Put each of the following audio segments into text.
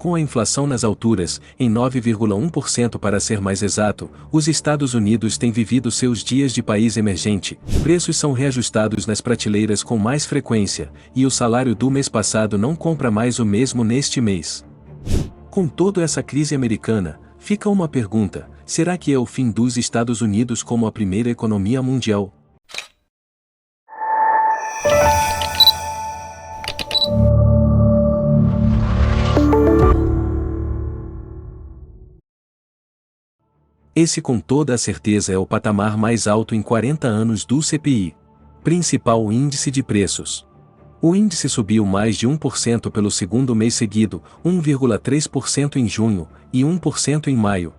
Com a inflação nas alturas, em 9,1% para ser mais exato, os Estados Unidos têm vivido seus dias de país emergente, preços são reajustados nas prateleiras com mais frequência, e o salário do mês passado não compra mais o mesmo neste mês. Com toda essa crise americana, fica uma pergunta: será que é o fim dos Estados Unidos como a primeira economia mundial? Esse com toda a certeza é o patamar mais alto em 40 anos do CPI, principal índice de preços. O índice subiu mais de 1% pelo segundo mês seguido, 1,3% em junho e 1% em maio.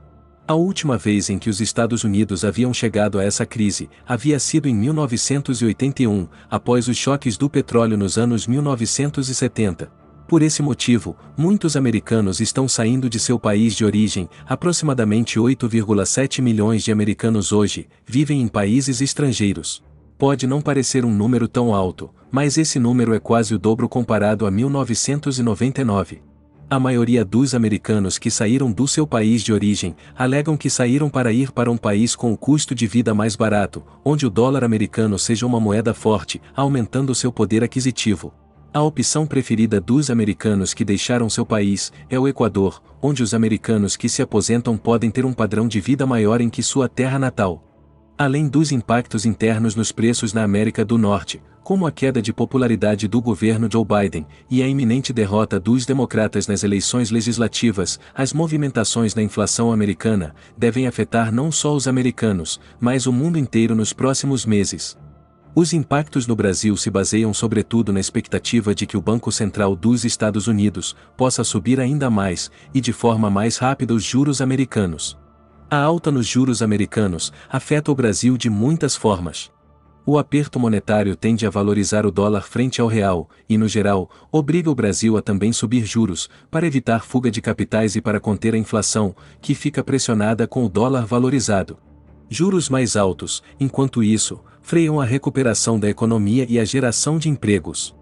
A última vez em que os Estados Unidos haviam chegado a essa crise havia sido em 1981, após os choques do petróleo nos anos 1970. Por esse motivo, muitos americanos estão saindo de seu país de origem. Aproximadamente 8,7 milhões de americanos hoje vivem em países estrangeiros. Pode não parecer um número tão alto, mas esse número é quase o dobro comparado a 1999. A maioria dos americanos que saíram do seu país de origem alegam que saíram para ir para um país com o custo de vida mais barato, onde o dólar americano seja uma moeda forte, aumentando seu poder aquisitivo. A opção preferida dos americanos que deixaram seu país é o Equador, onde os americanos que se aposentam podem ter um padrão de vida maior em que sua terra natal. Além dos impactos internos nos preços na América do Norte, como a queda de popularidade do governo Joe Biden e a iminente derrota dos democratas nas eleições legislativas, as movimentações na inflação americana devem afetar não só os americanos, mas o mundo inteiro nos próximos meses. Os impactos no Brasil se baseiam sobretudo na expectativa de que o Banco Central dos Estados Unidos possa subir ainda mais, e de forma mais rápida, os juros americanos. A alta nos juros americanos afeta o Brasil de muitas formas. O aperto monetário tende a valorizar o dólar frente ao real, e no geral, obriga o Brasil a também subir juros, para evitar fuga de capitais e para conter a inflação, que fica pressionada com o dólar valorizado. Juros mais altos, enquanto isso, freiam a recuperação da economia e a geração de empregos.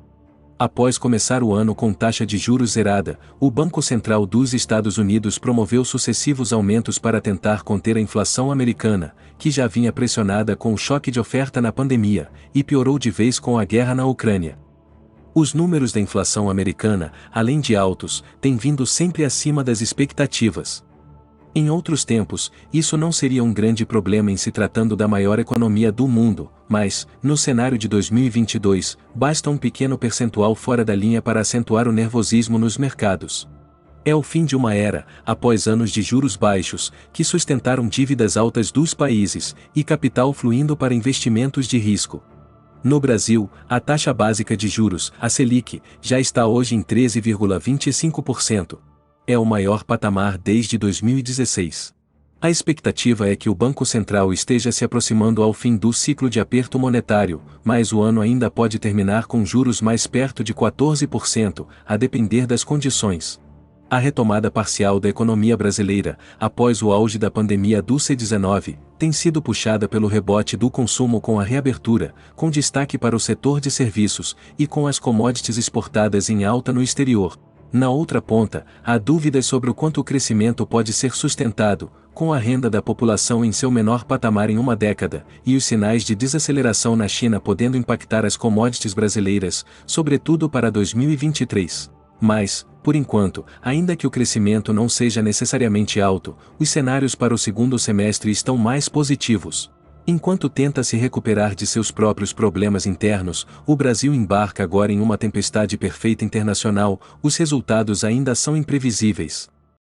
Após começar o ano com taxa de juros zerada, o Banco Central dos Estados Unidos promoveu sucessivos aumentos para tentar conter a inflação americana, que já vinha pressionada com o choque de oferta na pandemia, e piorou de vez com a guerra na Ucrânia. Os números da inflação americana, além de altos, têm vindo sempre acima das expectativas. Em outros tempos, isso não seria um grande problema em se tratando da maior economia do mundo, mas, no cenário de 2022, basta um pequeno percentual fora da linha para acentuar o nervosismo nos mercados. É o fim de uma era, após anos de juros baixos, que sustentaram dívidas altas dos países, e capital fluindo para investimentos de risco. No Brasil, a taxa básica de juros, a Selic, já está hoje em 13,25%. É o maior patamar desde 2016. A expectativa é que o Banco Central esteja se aproximando ao fim do ciclo de aperto monetário, mas o ano ainda pode terminar com juros mais perto de 14%, a depender das condições. A retomada parcial da economia brasileira, após o auge da pandemia do C-19, tem sido puxada pelo rebote do consumo com a reabertura, com destaque para o setor de serviços, e com as commodities exportadas em alta no exterior. Na outra ponta, há dúvidas sobre o quanto o crescimento pode ser sustentado, com a renda da população em seu menor patamar em uma década, e os sinais de desaceleração na China podendo impactar as commodities brasileiras, sobretudo para 2023. Mas, por enquanto, ainda que o crescimento não seja necessariamente alto, os cenários para o segundo semestre estão mais positivos. Enquanto tenta se recuperar de seus próprios problemas internos, o Brasil embarca agora em uma tempestade perfeita internacional. Os resultados ainda são imprevisíveis.